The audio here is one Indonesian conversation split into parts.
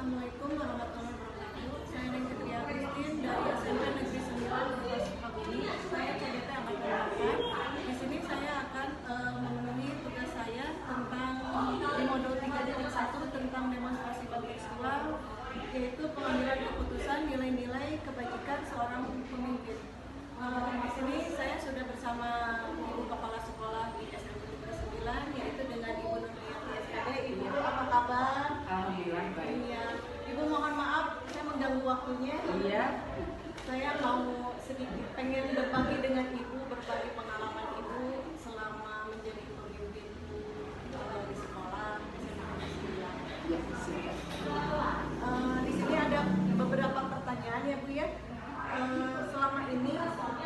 Assalamualaikum warahmatullahi wabarakatuh. Saya Nengketria Christine dari SMP Negeri 9 Kota Sukabumi. Saya CDP Angkatan 8. Di sini saya akan memenuhi tugas saya tentang di modul 3.1 tentang demonstrasi kontekstual, yaitu pengambilan keputusan nilai-nilai kebajikan seorang pemimpin. Di sini saya sudah bersama Ibu Kepala Sekolah di SMP Negeri 9, yaitu dengan Ibu Nuriyati SKD. Ibu, apa kabar? Alhamdulillah baik. Iya. Ibu mohon maaf, saya mengganggu waktunya. Iya. Saya mau sedikit pengen berbagi dengan Ibu, berbagi pengalaman Ibu selama menjadi pemimpin di sekolah SMP Negeri 9. Ya, siap. Di sini ada beberapa pertanyaan ya Bu ya. Selama ini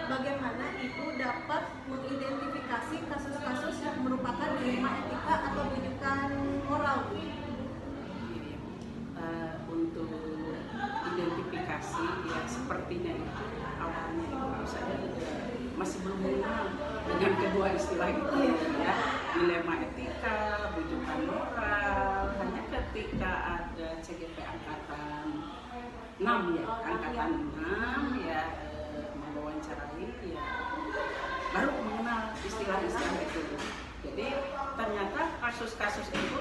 bagaimana Ibu dapat mengidentifikasi kasus-kasus yang merupakan dilema etika atau rujukan moral Bu? Untuk identifikasi ya sepertinya itu awalnya itu saya masih belum mengenal dengan kedua istilah itu ya, dilema etika, rujukan moral. Hanya ketika ada CGP angkatan 6 ya, angkatan 6 ya mewawancarai ya baru mengenal istilah-istilah itu. Jadi ternyata kasus-kasus itu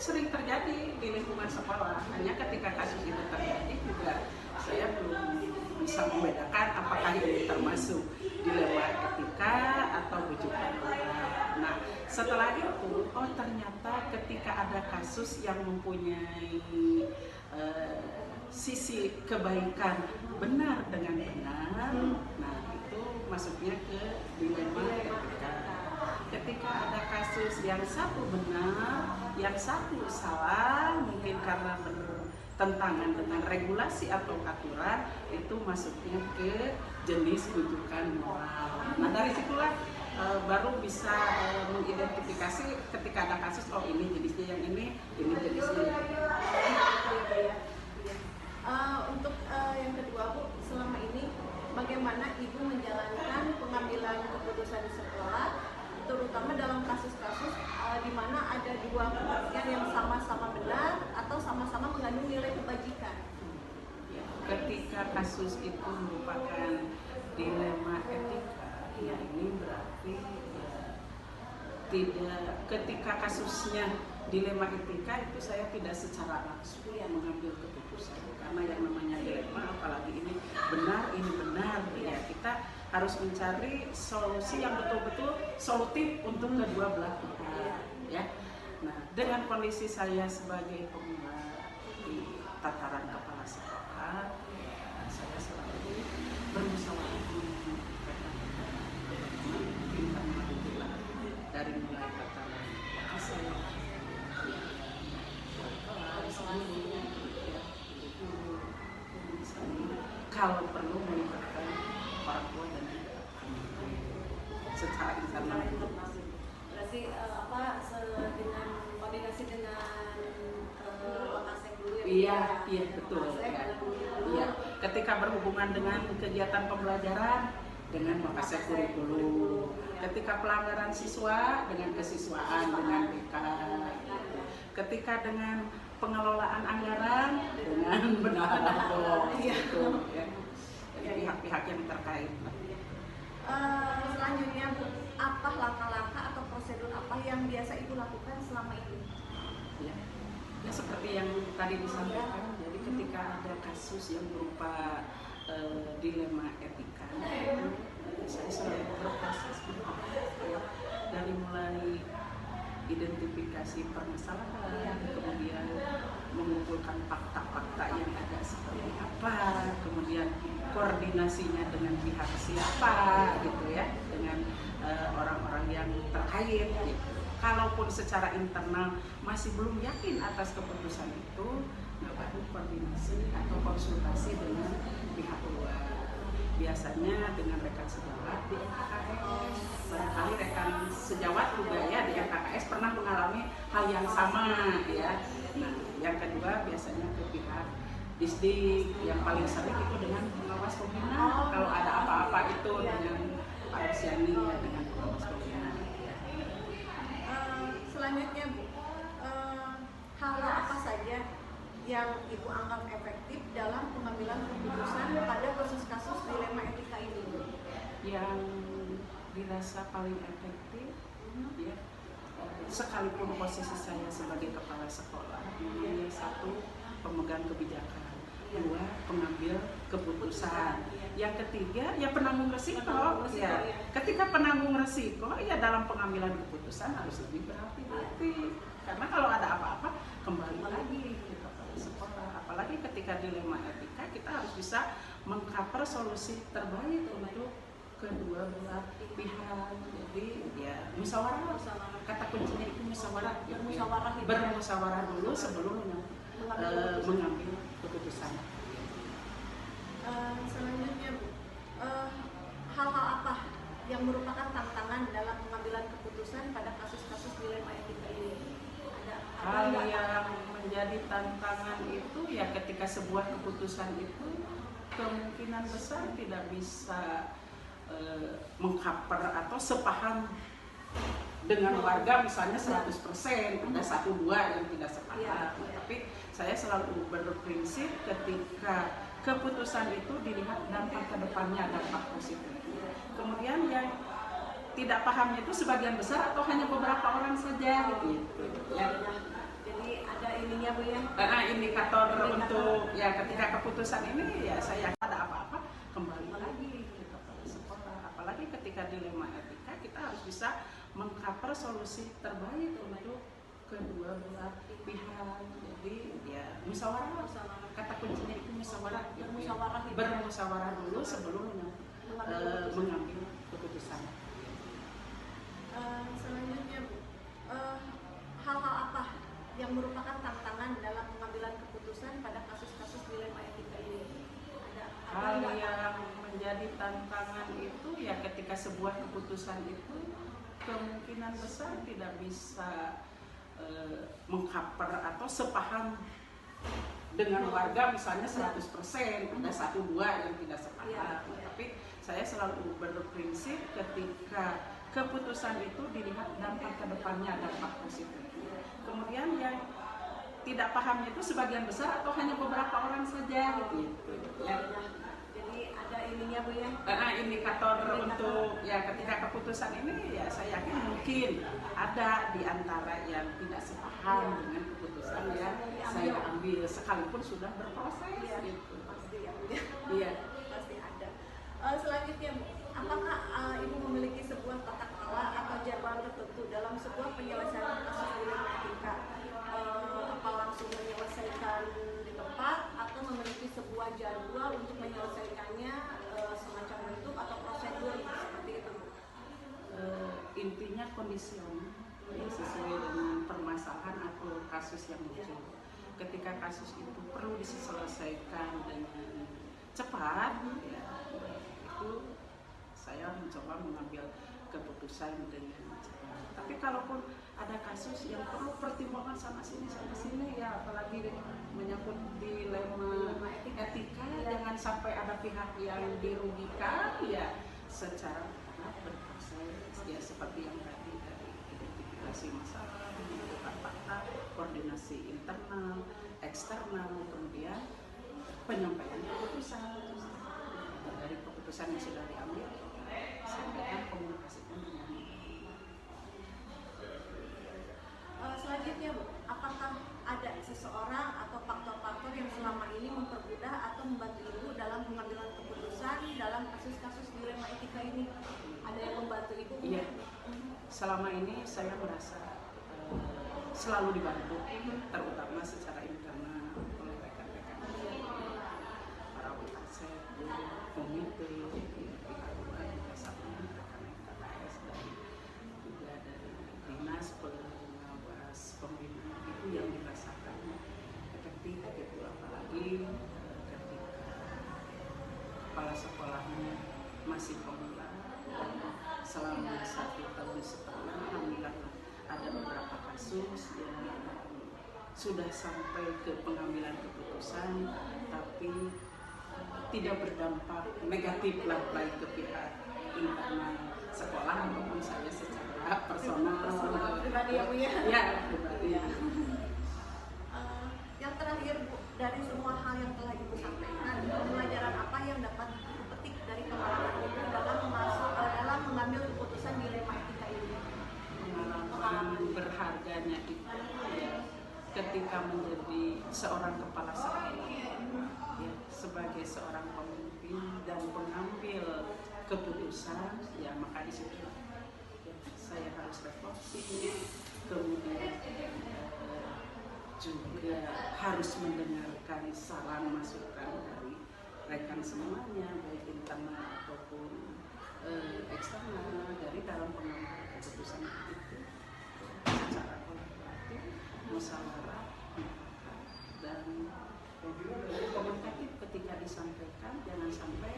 sering terjadi di lingkungan sekolah. Hanya ketika kasus itu terjadi juga saya belum bisa membedakan apakah ini termasuk dilema etika atau rujukan moral. Nah, setelah itu, oh ternyata ketika ada kasus yang mempunyai sisi kebaikan benar dengan benar, nah itu masuknya ke dilema etika. Ketika ada kasus yang satu benar, yang satu salah, mungkin karena bertentangan dengan regulasi atau aturan, itu masuknya ke jenis rujukan moral. Nah dari situlah baru bisa mengidentifikasi ketika ada kasus, oh ini jenisnya yang ini jenisnya yang ini. Untuk yang kedua Bu, selama ini bagaimana Ibu menjalankan pengambilan keputusan di sekolah, terutama dalam kasus-kasus di mana ada dua kepentingan yang sama-sama benar atau sama-sama mengandung nilai kebajikan. Ketika kasus itu merupakan dilema etika, ya ini berarti ya, tidak, ketika kasusnya dilema etika itu saya tidak secara langsung mengambil keputusan, karena yang namanya dilema apalagi ini benar ya, kita harus mencari solusi yang betul-betul solutif untuk kedua belah pihak ya. Nah, dengan kondisi saya sebagai pemula di tataran kepala sekolah, saya selalu bermusyawarah dari mulai tataran saya kalau perlu melibatkan orang tua dan secara internal. Berarti dengan koordinasi dengan Wakasek dulu ya? Iya betul ya. Iya, ketika berhubungan dengan kegiatan pembelajaran dengan Wakasek kurikulum, ketika pelanggaran siswa dengan kesiswaan dengan BK, ketika dengan pengelolaan anggaran dengan bendahara gitu ya. Jadi pihak-pihak yang terkait. Selanjutnya Bu, apa langkah-langkah atau prosedur apa yang biasa Ibu lakukan selama ini? Ya seperti yang tadi disampaikan, jadi ketika ada kasus yang berupa dilema etika, saya selalu berproses dari mulai identifikasi permasalahan, kemudian mengumpulkan fakta-fakta yang ada seperti apa, kemudian koordinasinya dengan pihak siapa gitu ya, dengan orang-orang yang terkait gitu. Kalaupun secara internal masih belum yakin atas keputusan itu, nah baru koordinasi atau konsultasi dengan pihak luar. Biasanya dengan rekan sejawat di LKKS, barangkali rekan sejawat juga ya di LKKS pernah mengalami hal yang sama ya. Nah, yang kedua biasanya ke pihak Disdik, yang paling sering itu dengan pengawas pembina. Kalau ada apa-apa itu dengan Pak Arsyani ya, dengan pengawas pembina. Selanjutnya Bu, hal apa saja yang yang Ibu anggap efektif dalam pengambilan keputusan pada kasus-kasus dilema etika ini? Yang dirasa paling efektif, ya, sekalipun posisi saya sebagai kepala sekolah, ya, satu, pemegang kebijakan, dua, pengambil keputusan, yang ketiga, ya penanggung resiko. Ya, ketika penanggung resiko, ya dalam pengambilan keputusan harus lebih berhati-hati, karena kalau ada apa-apa kembali lagi ke kepala sekolah. Apalagi ketika dilema etika, kita harus bisa mengcover solusi terbaik untuk kedua belah pihak. Jadi ya musyawarah, kata kuncinya itu musyawarah. Bermusyawarah dulu sebelum mengambil keputusan. Selanjutnya Bu, hal-hal apa yang merupakan tantangan dalam pengambilan keputusan pada kasus-kasus dilema etika ini? Hal yang menjadi tantangan itu ya ketika sebuah keputusan itu kemungkinan besar tidak bisa mengcover atau sepaham dengan warga, misalnya 100%, ada 1-2 yang tidak sepakat. Tapi saya selalu berprinsip ketika keputusan itu dilihat dampak ke depannya, dampak positif. Kemudian yang tidak pahamnya itu sebagian besar atau hanya beberapa orang saja gitu. Ya. Jadi ada ininya Bu ya. Indikator untuk ya ketika keputusan ini ya saya ada apa-apa kembali lagi ke kepala sekolah. Apalagi ketika dilema etika, kita harus bisa mengcover solusi terbaik untuk kedua belah pihak. Jadi ya musyawarah, kata kuncinya itu musyawarah. Bermusyawarah dulu sebelum mengambil keputusan. Selanjutnya Bu, hal-hal apa yang merupakan tantangan dalam pengambilan keputusan pada kasus-kasus dilema etika ini? Hal yang menjadi tantangan itu ya ketika sebuah keputusan itu kemungkinan besar tidak bisa mengcover atau sepaham dengan warga, misalnya 100%, ada 1-2 yang tidak sepakat. Tapi saya selalu berprinsip ketika keputusan itu dilihat dampak ke depannya, dampak positif. Kemudian yang tidak pahamnya itu sebagian besar atau hanya beberapa orang saja gitu. Ya. Jadi ada ininya Bu ya. Indikator untuk ya ketika keputusan ini ya saya yakin mungkin ada di antara yang tidak sepaham dengan keputusan yang saya ambil sekalipun sudah berproses gitu. Pasti ya Bu ya. Iya. Pasti ada. Selanjutnya Bu, apakah Ibu memiliki sebuah tata kelola atau jadwal tertentu dalam sebuah penyelesaian kasus dilema etika? Apa langsung menyelesaikan di tempat atau memiliki sebuah jadwal untuk menyelesaikannya, semacam bentuk atau prosedur seperti itu Bu? Intinya kondisional ya, sesuai dengan permasalahan atau kasus yang muncul. Ketika kasus itu perlu diselesaikan dengan cepat, ya, itu saya mencoba mengambil keputusan dengan cepat. Tapi kalaupun ada kasus yang perlu pertimbangan sana sini ya, apalagi menyangkut dilema etika, jangan sampai ada pihak yang dirugikan, ya secara bertahap berproses ya, seperti yang tadi dari identifikasi masalah, menentukan fakta, koordinasi internal, eksternal, kemudian penyampaian keputusan. Dari keputusan yang sudah diambil, sampaikan, komunikasikan dengan selanjutnya Bu, apakah ada seseorang atau faktor-faktor yang selama ini mempermudah atau membantu Ibu dalam pengambilan keputusan dalam kasus-kasus dilema etika ini? Ada yang membantu Ibu? Iya, selama ini saya merasa selalu dibantu, terutama secara internal oleh rekan-rekan para wakasek, komite, pihak luar juga sama rekan KKS dan juga dari dinas pengawas pembinaan, itu yang dirasakan efektif gitu. Apalagi ketika kepala sekolahnya masih pemula dan selama 1,5 tahun alhamdulillah ada beberapa kasus yang sudah sampai ke pengambilan keputusan tapi tidak berdampak negatif lah baik ke pihak internal sekolah maupun saya secara personal pribadi ya Bu ya? Ya, pribadi. Yang terakhir Bu, sesungguhnya itu ya, ketika menjadi seorang kepala sekolah ya, sebagai seorang pemimpin dan pengambil keputusan ya, maka di situ ya, saya harus refleksi, kemudian juga harus mendengarkan saran masukan dari rekan semuanya, baik internal ataupun eksternal, dari dalam pengambilan keputusan itu secara kolaboratif, musyawarah, dan komunikatif ketika disampaikan. Jangan sampai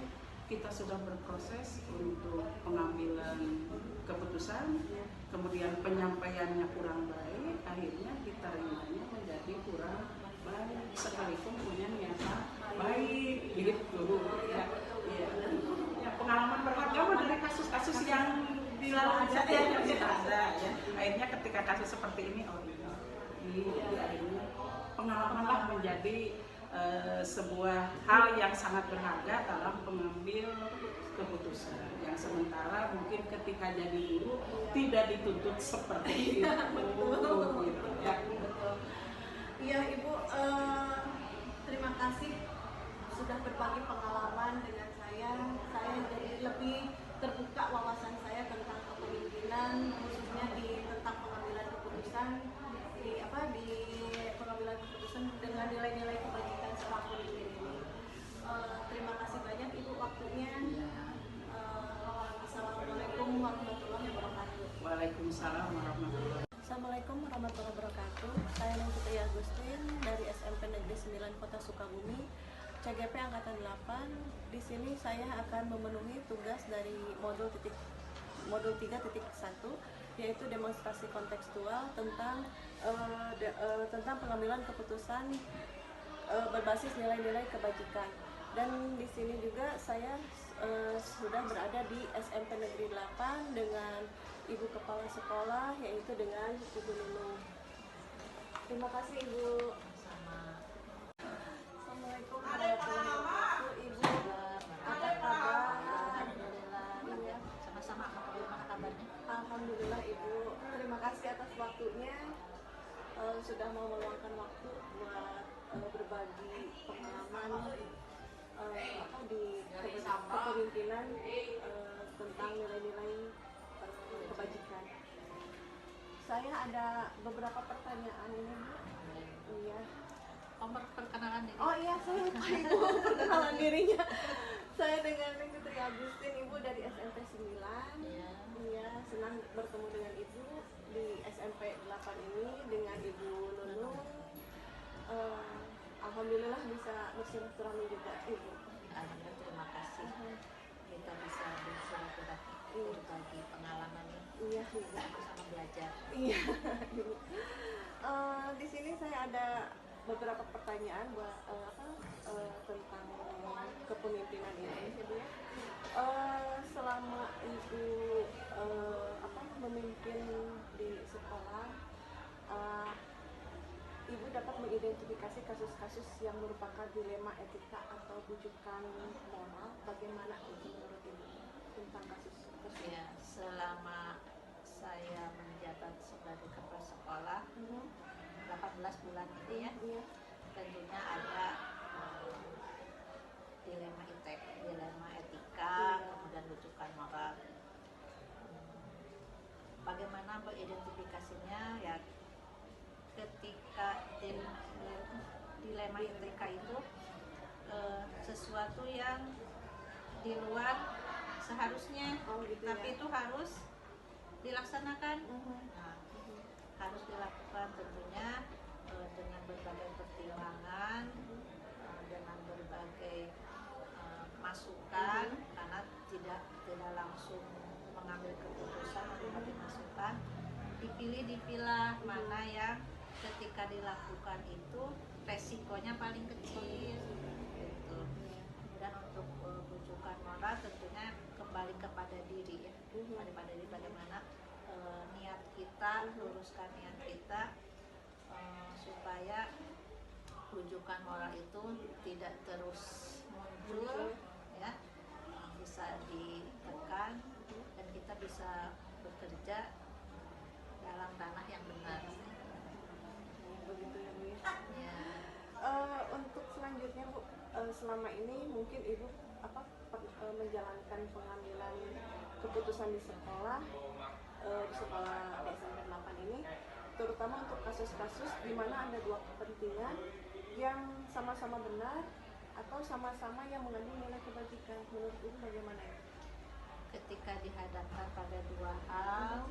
kita sudah berproses untuk pengambilan keputusan, kemudian penyampaiannya kurang baik, akhirnya diterimanya menjadi kurang baik sekalipun punya niatan baik gitu ya. Ya, pengalaman berharga dari kasus-kasus yang dilalui saja yang ada ya. Akhirnya ketika kasus seperti ini, oh ini akhirnya pengalamanlah menjadi sebuah hal yang sangat berharga dalam mengambil keputusan, yang sementara mungkin ketika jadi guru tidak dituntut seperti itu. Betul. Gitu, ya. Iya Ibu, terima kasih sudah berbagi pengalaman dengan saya. Saya jadi lebih terbuka wawasan saya tentang kepemimpinan, khususnya di tentang pengambilan keputusan di pengambilan keputusan dengan nilai-nilai kebajikan seorang pemimpin ini. Terima kasih banyak Ibu waktunya. Assalamualaikum warahmatullahi wabarakatuh. Waalaikumsalam warahmatullahi wabarakatuh. Assalamualaikum warahmatullahi wabarakatuh. Saya Nengkutri Agustin dari SMP Negeri 9 Kota Sukabumi, CGP Angkatan 8. Di sini saya akan memenuhi tugas dari modul 3.1, yaitu demonstrasi kontekstual tentang pengambilan keputusan berbasis nilai-nilai kebajikan. Dan di sini juga saya sudah berada di SMP Negeri 8 dengan Ibu Kepala Sekolah, yaitu dengan Ibu Nunung. Terima kasih Ibu. Assalamualaikum warahmatullahi wabarakatuh. Ibu, apa kabar? Alhamdulillah. Sama-sama, bagaimana kabarnya? Alhamdulillah Ibu. Terima kasih atas waktunya. Sudah mau meluangkan waktu buat berbagi pengalaman di kepemimpinan tentang nilai-nilai kebajikan. Saya ada beberapa pertanyaan ini Bu. Iya. Perkenalan diri. Oh iya, saya lupa Ibu perkenalan dirinya. Saya dengan Nengkutri Agustin, Ibu dari SMP 9. Iya, senang bertemu dengan Ibu di SMP 8 ini dengan Ibu Nunung. Alhamdulillah bisa bersilaturahmi juga Ibu. Alhamdulillah, terima kasih. Kita bisa bersilaturahmi, berbagi pengalaman ini. Iya, Ibu. Sama belajar. Iya, Ibu. Di sini saya ada beberapa pertanyaan buat tentang kepemimpinan ini, Ibu ya. Selama Ibu memimpin di sekolah, Ibu dapat mengidentifikasi kasus-kasus yang merupakan dilema etika atau bujukan moral. Bagaimana itu menurut Ibu tentang kasus tersebut? Ya, selama saya menjabat sebagai kepala sekolah 18 bulan ini ya, Iya. tentunya ada dilema etika, kemudian rujukan moral. Bagaimana mengidentifikasinya? Ya, ketika dilema etika itu sesuatu yang di luar seharusnya, Gitu tapi ya. itu harus dilaksanakan. Mhm. Nah, harus dilakukan tentunya dengan berbagai pertimbangan, dengan berbagai masukan, karena tidak langsung mengambil keputusan, memberi masukan, dipilah mana yang ketika dilakukan itu resikonya paling kecil gitu. Dan untuk rujukan moral tentunya kembali kepada diri ya, pada diri, bagaimana niat kita, luruskan niat kita supaya rujukan moral itu tidak terus muncul ya, bisa ditekan dan kita bisa bekerja dalam ranah yang benar. begitu ya Bu ya. Ya. Untuk selanjutnya Bu, selama ini mungkin Ibu menjalankan pengambilan keputusan di sekolah di SMP 8 ini, terutama untuk kasus-kasus di mana ada dua kepentingan yang sama-sama benar atau sama-sama yang mengandung nilai kebajikan. Menurut Ibu bagaimana ya? Ketika dihadapkan pada dua hal,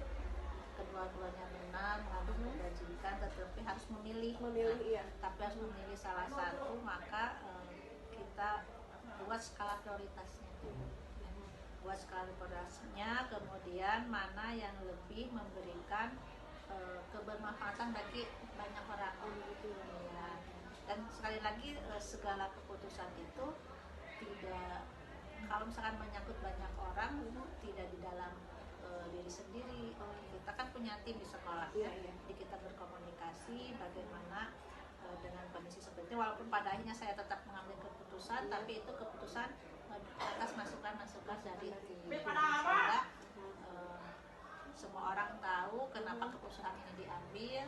kedua-duanya benar, mengandung kebajikan, tetapi harus memilih. Iya. Tapi harus memilih salah satu, maka kita buat skala prioritasnya. Buat skala prioritasnya, kemudian mana yang lebih memberikan kebermanfaatan bagi banyak orang. Ya. Dan sekali lagi segala keputusan itu tidak, kalau misalkan menyangkut banyak orang, tidak di dalam diri sendiri. Kita kan punya tim di sekolah, jadi kita berkomunikasi bagaimana dengan kondisi seperti itu. Walaupun pada akhirnya saya tetap mengambil keputusan, tapi itu keputusan atas masukan-masukan dari tim, sehingga semua orang tahu kenapa keputusan ini diambil,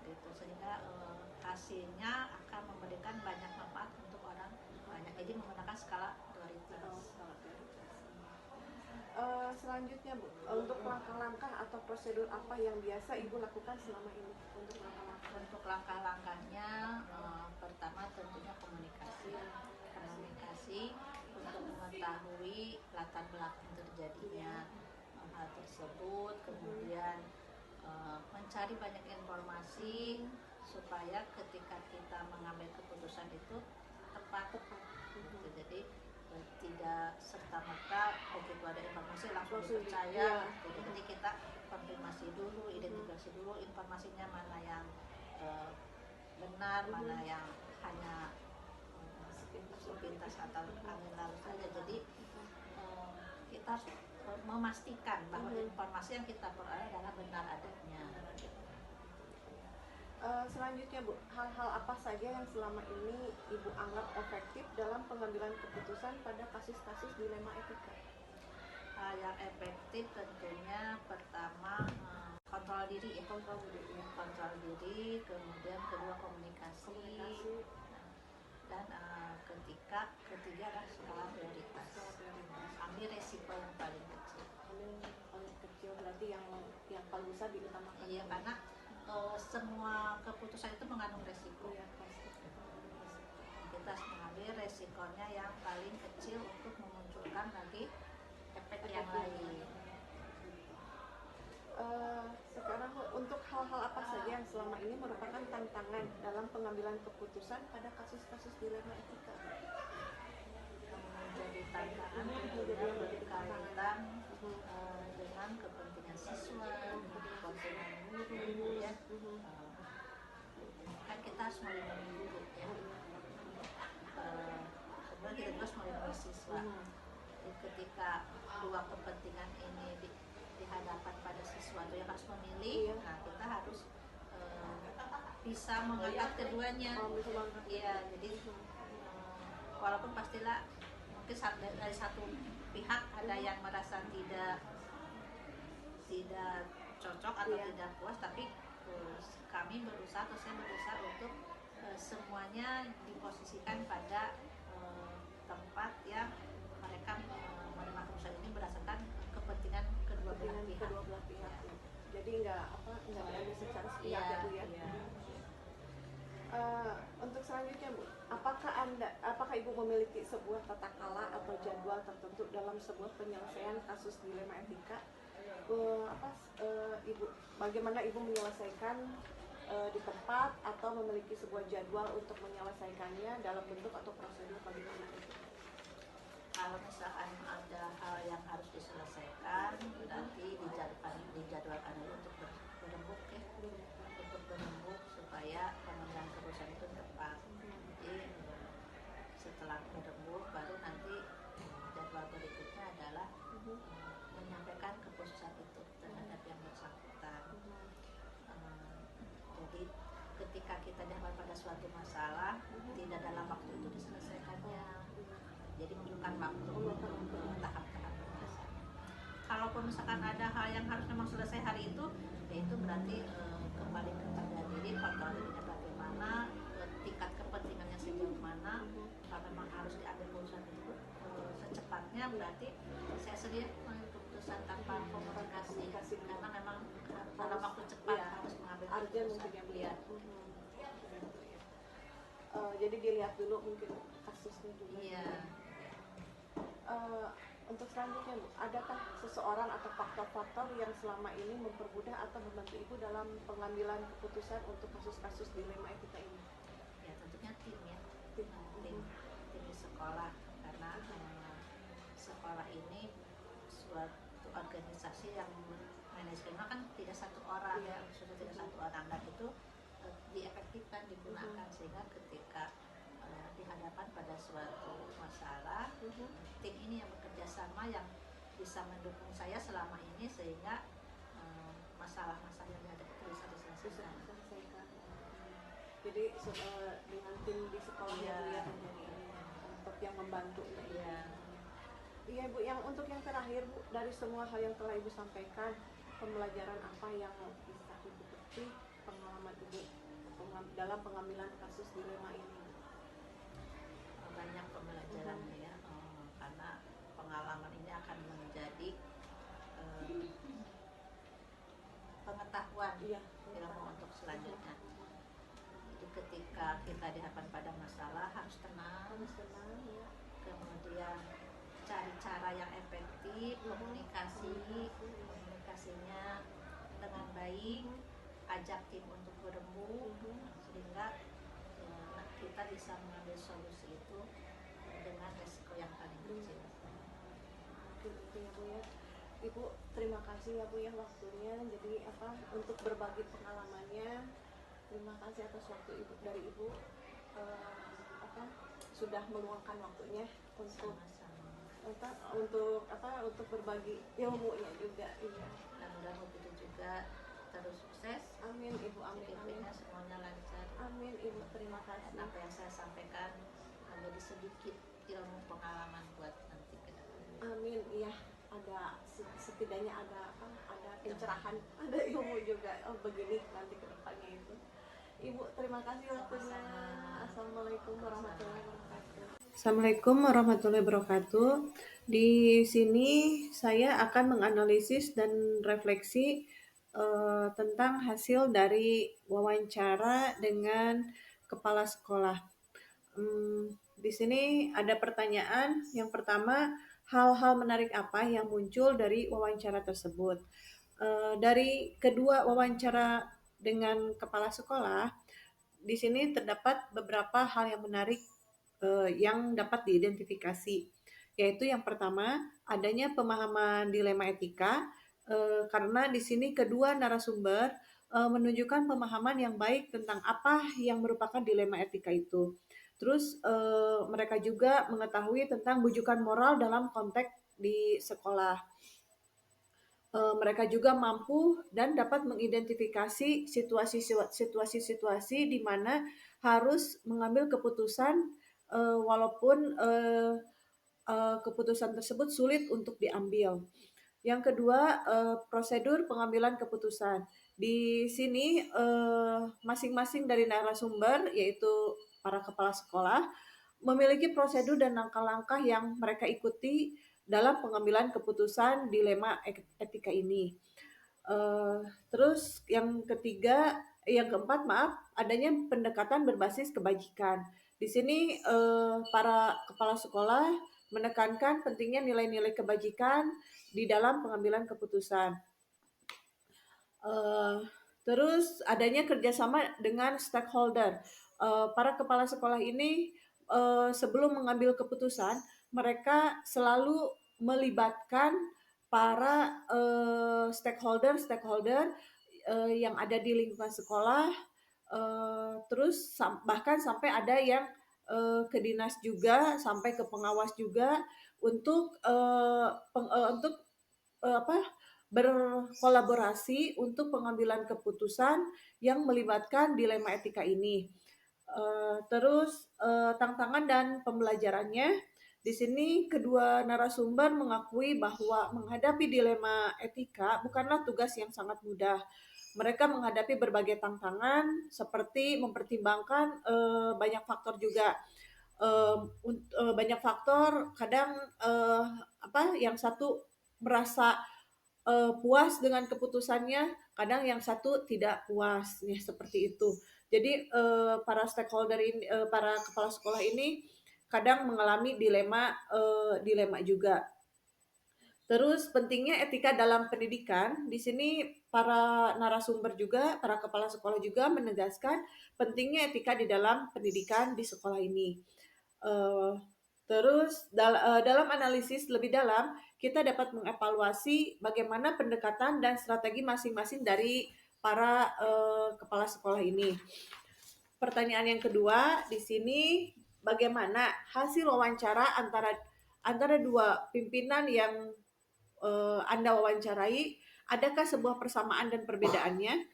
gitu, sehingga hasilnya akan memberikan banyak manfaat untuk orang banyak. Jadi menggunakan skala prioritas. Selanjutnya Bu, untuk langkah-langkah atau prosedur apa yang biasa Ibu lakukan selama ini untuk langkah-langkah? Untuk langkah-langkahnya, pertama tentunya komunikasi untuk mengetahui latar belakang terjadinya hal tersebut, kemudian mencari banyak informasi supaya ketika kita mengambil keputusan itu tepat. Gitu. Jadi tidak serta-merta begitu ada informasi langsung dipercaya. Jadi kita konfirmasi dulu, identifikasi dulu informasinya mana yang benar, mana yang hanya sepintas atau angin lalu saja. Jadi kita harus memastikan bahwa informasi yang kita peroleh adalah benar adanya. Selanjutnya Bu, hal-hal apa saja yang selama ini Ibu anggap efektif dalam pengambilan keputusan pada kasus-kasus dilema etika? Hal yang efektif tentunya pertama kontrol diri ya. Kontrol diri, kemudian kedua komunikasi. Dan ketiga adalah skala prioritas. Ambil resiko yang paling kecil. Berarti yang paling besar diutamakan. Iya, karena semua keputusan itu mengandung resiko. Iya, pasti. Kita harus mengambil resikonya yang paling kecil untuk memunculkan lagi efek yang lain. Sekarang untuk hal-hal apa saja yang selama ini merupakan tantangan dalam pengambilan keputusan pada kasus-kasus dilema etika? Menjadi tantangan tentunya berkaitan dengan kepentingan siswa, kepentingan guru, ya. Kan kita harus melindungi guru, ya. Sebenarnya kita harus melindungi siswa. Jadi ketika dua kepentingan ini dihadapkan pada sesuatu yang harus memilih, nah kita harus bisa mengangkat keduanya. Iya, jadi walaupun pastilah mungkin dari satu pihak ada yang merasa tidak cocok atau tidak puas, tapi kami berusaha atau saya berusaha untuk semuanya diposisikan pada tempat yang mereka menerima keputusan ini berdasarkan kepentingan kedua belah pihak. Jadi nggak ada secara sepihak ya Bu ya. Untuk selanjutnya Bu, apakah Ibu memiliki sebuah tata cara atau jadwal tertentu dalam sebuah penyelesaian kasus dilema etika? Bagaimana Ibu menyelesaikan di tempat atau memiliki sebuah jadwal untuk menyelesaikannya dalam bentuk atau prosedur bagaimana itu? Kalau misalkan ada hal yang harus diselesaikan, berarti dijadwalkan dulu untuk berembuk ya, untuk berembuk supaya pengambilan keputusan itu tepat. Jadi setelah berembuk baru nanti jadwal berikutnya adalah menyampaikan keputusan itu terhadap yang bersangkutan. Jadi ketika kita dapat pada suatu masalah, tidak dalam waktu itu diselesaikannya. Jadi memerlukan waktu untuk tahap-tahap penyelesaian. Kalaupun misalkan ada hal yang harus memang selesai hari itu, ya itu berarti kembali kepada diri, kontrol dirinya bagaimana. tingkat kepentingannya sejauh mana. Kalau memang harus diambil keputusan itu secepatnya, berarti saya sendiri mengambil keputusan tanpa komunikasi, karena memang dalam waktu cepat Iya, harus mengambil urgent keputusan. mungkin ya Bu Iya. ya. Jadi dilihat dulu mungkin kasusnya juga. Iya. Untuk selanjutnya Bu, adakah seseorang atau faktor-faktor yang selama ini mempermudah atau membantu Ibu dalam pengambilan keputusan untuk kasus-kasus dilema etika ini? Ya tentunya tim ya, Tim. tim di sekolah, karena sekolah ini suatu organisasi yang manajemennya kan tidak satu orang ya, sudah tidak satu orang, dan itu diefektifkan, digunakan, sehingga ketika dihadapkan pada suatu masalah, tim ini yang bekerja sama yang bisa mendukung saya selama ini, sehingga masalah-masalah yang ada itu bisa diselesaikan. Jadi dengan tim di sekolah Iya. ya Bu ya, menjadi untuk yang membantu. Iya. Iya Bu, yang untuk yang terakhir Bu, dari semua hal yang telah Ibu sampaikan, pembelajaran apa yang bisa Ibu petik pengalaman Ibu dalam pengambilan kasus dilema ini? Banyak pembelajarannya ya, karena pengalaman ini akan menjadi pengetahuan Iya. ilmu untuk selanjutnya. Jadi ketika kita dihadapkan pada masalah harus tenang, Ya. kemudian cari cara yang efektif, komunikasinya dengan baik, ajak tim untuk berembuk, sehingga kita bisa mengambil solusi itu dengan resiko yang paling kecil. Mungkin itu ya Bu ya. Ibu terima kasih ya Bu ya waktunya, jadi untuk berbagi pengalamannya. Terima kasih atas waktu Ibu dari Ibu, sudah meluangkan waktunya untuk Sama-sama. untuk berbagi ilmunya juga. Iya. Dan mudah begitu juga terus sukses. Amin Ibu, amin. Aktivitasnya semuanya lancar. Amin Ibu, terima Dan kasih. apa yang saya sampaikan menjadi sedikit ilmu pengalaman buat nanti ke depan. Amin, iya, ada setidaknya ada pencerahan, ada ilmu juga. Oh begini nanti ke depannya itu. Ibu terima kasih waktunya. Assalamualaikum warahmatullahi wabarakatuh. Assalamualaikum warahmatullahi wabarakatuh. Di sini saya akan menganalisis dan refleksi tentang hasil dari wawancara dengan kepala sekolah. Di sini ada pertanyaan. Yang pertama, hal-hal menarik apa yang muncul dari wawancara tersebut? Dari kedua wawancara dengan kepala sekolah, di sini terdapat beberapa hal yang menarik yang dapat diidentifikasi, yaitu yang pertama, adanya pemahaman dilema etika, karena di sini kedua narasumber menunjukkan pemahaman yang baik tentang apa yang merupakan dilema etika itu. Terus mereka juga mengetahui tentang bujukan moral dalam konteks di sekolah. Mereka juga mampu dan dapat mengidentifikasi situasi-situasi di mana harus mengambil keputusan walaupun keputusan tersebut sulit untuk diambil. Yang kedua, prosedur pengambilan keputusan. Di sini masing-masing dari narasumber, yaitu para kepala sekolah, memiliki prosedur dan langkah-langkah yang mereka ikuti dalam pengambilan keputusan dilema etika ini. Terus yang keempat, adanya pendekatan berbasis kebajikan. Di sini para kepala sekolah menekankan pentingnya nilai-nilai kebajikan di dalam pengambilan keputusan. Terus adanya kerjasama dengan stakeholder. Para kepala sekolah ini sebelum mengambil keputusan, mereka selalu melibatkan para stakeholder yang ada di lingkungan sekolah, terus bahkan sampai ada yang ke dinas juga, sampai ke pengawas juga untuk berkolaborasi untuk pengambilan keputusan yang melibatkan dilema etika ini. Terus tantangan dan pembelajarannya, di sini kedua narasumber mengakui bahwa menghadapi dilema etika bukanlah tugas yang sangat mudah. mereka menghadapi berbagai tantangan seperti mempertimbangkan banyak faktor juga. Banyak faktor, kadang yang satu merasa puas dengan keputusannya, kadang yang satu tidak puas, ya seperti itu. Jadi para stakeholder ini, para kepala sekolah ini kadang mengalami dilema juga. Terus pentingnya etika dalam pendidikan, di sini para narasumber juga, para kepala sekolah juga menegaskan pentingnya etika di dalam pendidikan di sekolah ini. Eh, dalam analisis lebih dalam, kita dapat mengevaluasi bagaimana pendekatan dan strategi masing-masing dari para kepala sekolah ini. Pertanyaan yang kedua di sini, bagaimana hasil wawancara antara dua pimpinan yang Anda wawancarai, adakah sebuah persamaan dan perbedaannya?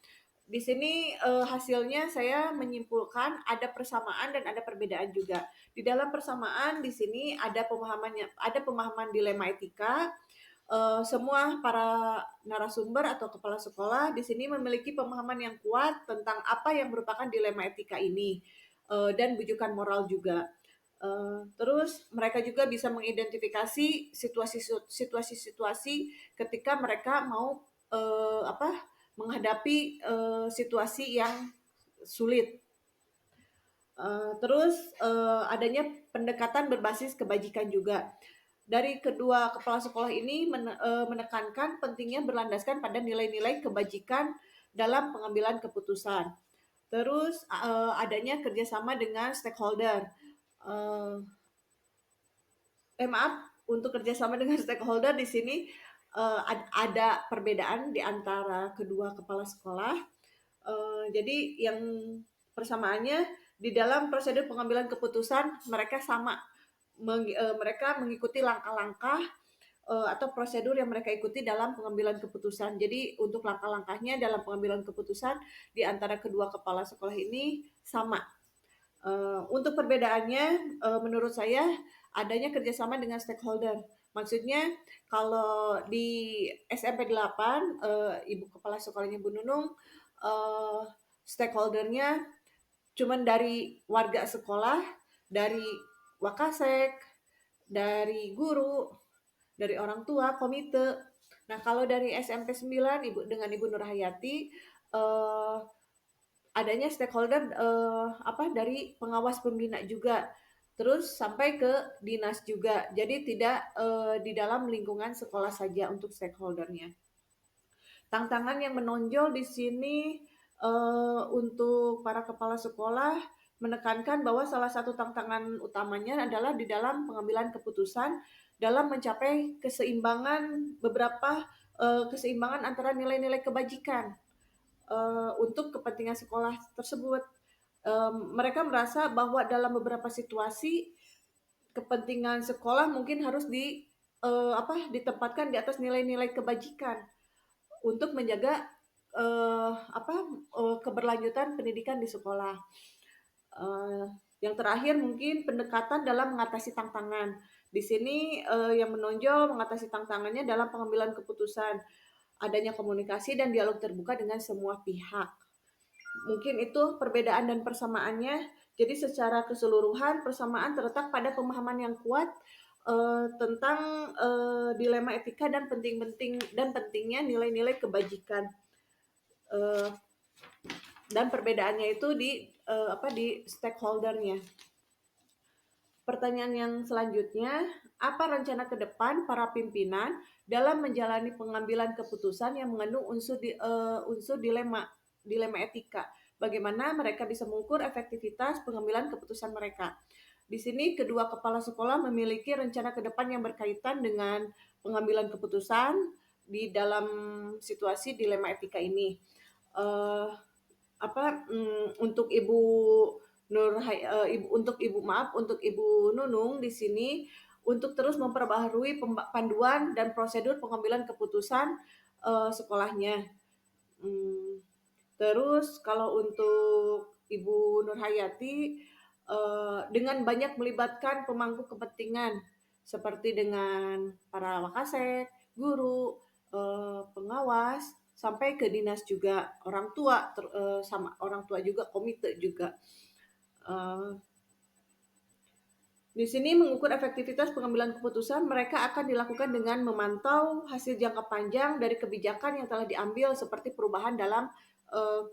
Di sini hasilnya saya menyimpulkan ada persamaan dan ada perbedaan juga. Di dalam persamaan di sini ada pemahaman dilema etika. Semua para narasumber atau kepala sekolah di sini memiliki pemahaman yang kuat tentang apa yang merupakan dilema etika ini dan bujukan moral juga. Terus mereka juga bisa mengidentifikasi situasi-situasi ketika mereka mau menghadapi situasi yang sulit. Terus adanya pendekatan berbasis kebajikan juga. Dari kedua kepala sekolah ini menekankan pentingnya berlandaskan pada nilai-nilai kebajikan dalam pengambilan keputusan. Terus adanya kerjasama dengan stakeholder. Maaf, untuk kerjasama dengan stakeholder di sini ada perbedaan di antara kedua kepala sekolah. Jadi yang persamaannya di dalam prosedur pengambilan keputusan mereka sama, mereka mengikuti langkah-langkah atau prosedur yang mereka ikuti dalam pengambilan keputusan. Jadi untuk langkah-langkahnya dalam pengambilan keputusan di antara kedua kepala sekolah ini sama. Untuk perbedaannya, menurut saya adanya kerjasama dengan stakeholder. Maksudnya kalau di SMP 8, Ibu Kepala Sekolahnya Bu Nunung, stakeholdernya cuman dari warga sekolah, dari Wakasek, dari guru, dari orang tua, komite. Nah kalau dari SMP 9 dengan Ibu Nurhayati, adanya stakeholder dari pengawas pembina juga, terus sampai ke dinas juga. Jadi tidak di dalam lingkungan sekolah saja untuk stakeholdernya. Tantangan yang menonjol di sini untuk para kepala sekolah menekankan bahwa salah satu tantangan utamanya adalah di dalam pengambilan keputusan dalam mencapai keseimbangan keseimbangan antara nilai-nilai kebajikan untuk kepentingan sekolah tersebut. Mereka merasa bahwa dalam beberapa situasi kepentingan sekolah mungkin harus ditempatkan di atas nilai-nilai kebajikan untuk menjaga keberlanjutan pendidikan di sekolah. Yang terakhir mungkin pendekatan dalam mengatasi tantangan. Di sini yang menonjol mengatasi tantangannya dalam pengambilan keputusan, adanya komunikasi dan dialog terbuka dengan semua pihak. Mungkin itu perbedaan dan persamaannya. Jadi secara keseluruhan persamaan terletak pada pemahaman yang kuat tentang dilema etika dan pentingnya nilai-nilai kebajikan. Dan perbedaannya itu di stakeholdernya. Pertanyaan yang selanjutnya, apa rencana ke depan para pimpinan dalam menjalani pengambilan keputusan yang mengandung unsur dilema etika? Bagaimana mereka bisa mengukur efektivitas pengambilan keputusan mereka? Di sini kedua kepala sekolah memiliki rencana ke depan yang berkaitan dengan pengambilan keputusan di dalam situasi dilema etika ini. Untuk untuk Ibu Nunung di sini untuk terus memperbaharui panduan dan prosedur pengambilan keputusan sekolahnya. Terus kalau untuk Ibu Nurhayati dengan banyak melibatkan pemangku kepentingan seperti dengan para wakasek, guru, pengawas, sampai ke dinas juga, orang tua sama orang tua juga, komite juga. Di sini mengukur efektivitas pengambilan keputusan, mereka akan dilakukan dengan memantau hasil jangka panjang dari kebijakan yang telah diambil seperti perubahan dalam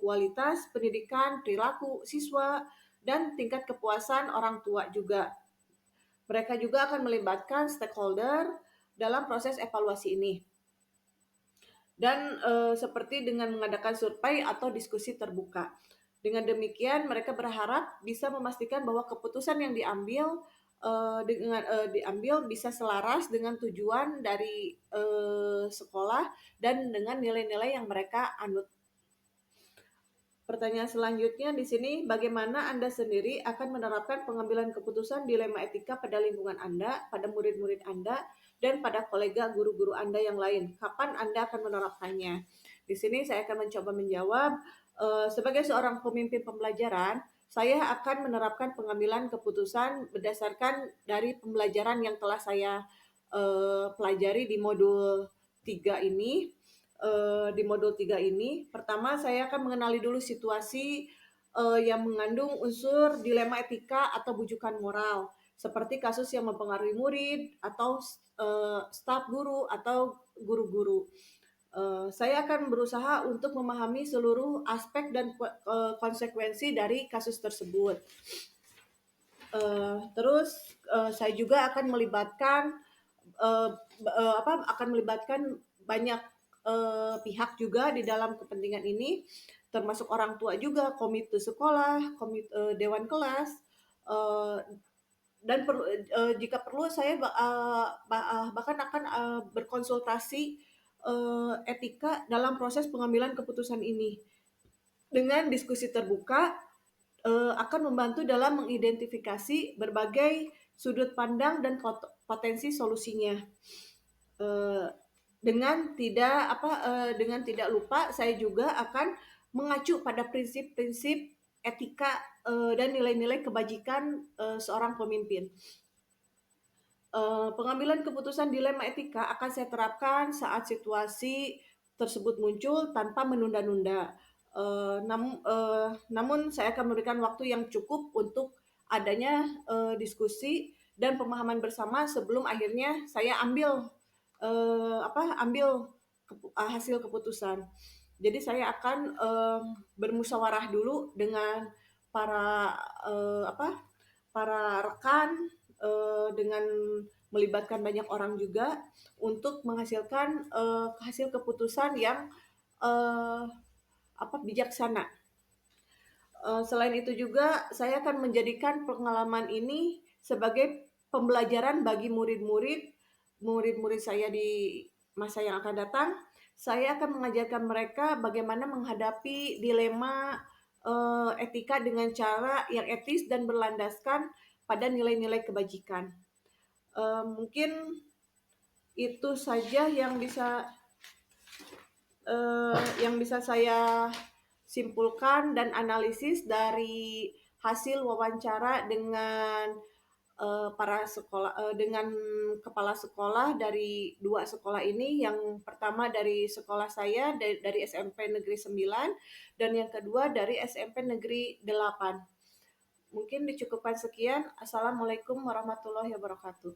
kualitas pendidikan, perilaku siswa, dan tingkat kepuasan orang tua juga. Mereka juga akan melibatkan stakeholder dalam proses evaluasi ini. Dan seperti dengan mengadakan survei atau diskusi terbuka. Dengan demikian, mereka berharap bisa memastikan bahwa keputusan yang diambil bisa selaras dengan tujuan dari sekolah dan dengan nilai-nilai yang mereka anut. Pertanyaan selanjutnya di sini, bagaimana Anda sendiri akan menerapkan pengambilan keputusan dilema etika pada lingkungan Anda, pada murid-murid Anda, dan pada kolega guru-guru Anda yang lain? Kapan Anda akan menerapkannya? Di sini saya akan mencoba menjawab. Sebagai seorang pemimpin pembelajaran, saya akan menerapkan pengambilan keputusan berdasarkan dari pembelajaran yang telah saya pelajari di modul 3 ini. Di modul 3 ini, pertama saya akan mengenali dulu situasi yang mengandung unsur dilema etika atau bujukan moral, seperti kasus yang mempengaruhi murid atau staf guru atau guru-guru. Saya akan berusaha untuk memahami seluruh aspek dan konsekuensi dari kasus tersebut. Terus saya juga akan melibatkan banyak pihak juga di dalam kepentingan ini, termasuk orang tua juga, komite sekolah, dewan kelas, dan jika perlu saya bahkan akan berkonsultasi etika dalam proses pengambilan keputusan ini. Dengan diskusi terbuka akan membantu dalam mengidentifikasi berbagai sudut pandang dan potensi solusinya. Dengan tidak lupa saya juga akan mengacu pada prinsip-prinsip etika dan nilai-nilai kebajikan seorang pemimpin. Pengambilan keputusan dilema etika akan saya terapkan saat situasi tersebut muncul tanpa menunda-nunda. Namun saya akan memberikan waktu yang cukup untuk adanya diskusi dan pemahaman bersama sebelum akhirnya saya ambil hasil keputusan. Jadi saya akan bermusyawarah dulu dengan para rekan, dengan melibatkan banyak orang juga untuk menghasilkan hasil keputusan yang bijaksana. Selain itu juga saya akan menjadikan pengalaman ini sebagai pembelajaran bagi murid-murid saya di masa yang akan datang. Saya akan mengajarkan mereka bagaimana menghadapi dilema etika dengan cara yang etis dan berlandaskan pada nilai-nilai kebajikan. Mungkin itu saja yang bisa saya simpulkan dan analisis dari hasil wawancara dengan dengan kepala sekolah dari 2 sekolah ini. Yang pertama dari sekolah saya dari SMP Negeri 9 dan yang kedua dari SMP Negeri 8. Mungkin dicukupkan sekian. Assalamualaikum warahmatullahi wabarakatuh.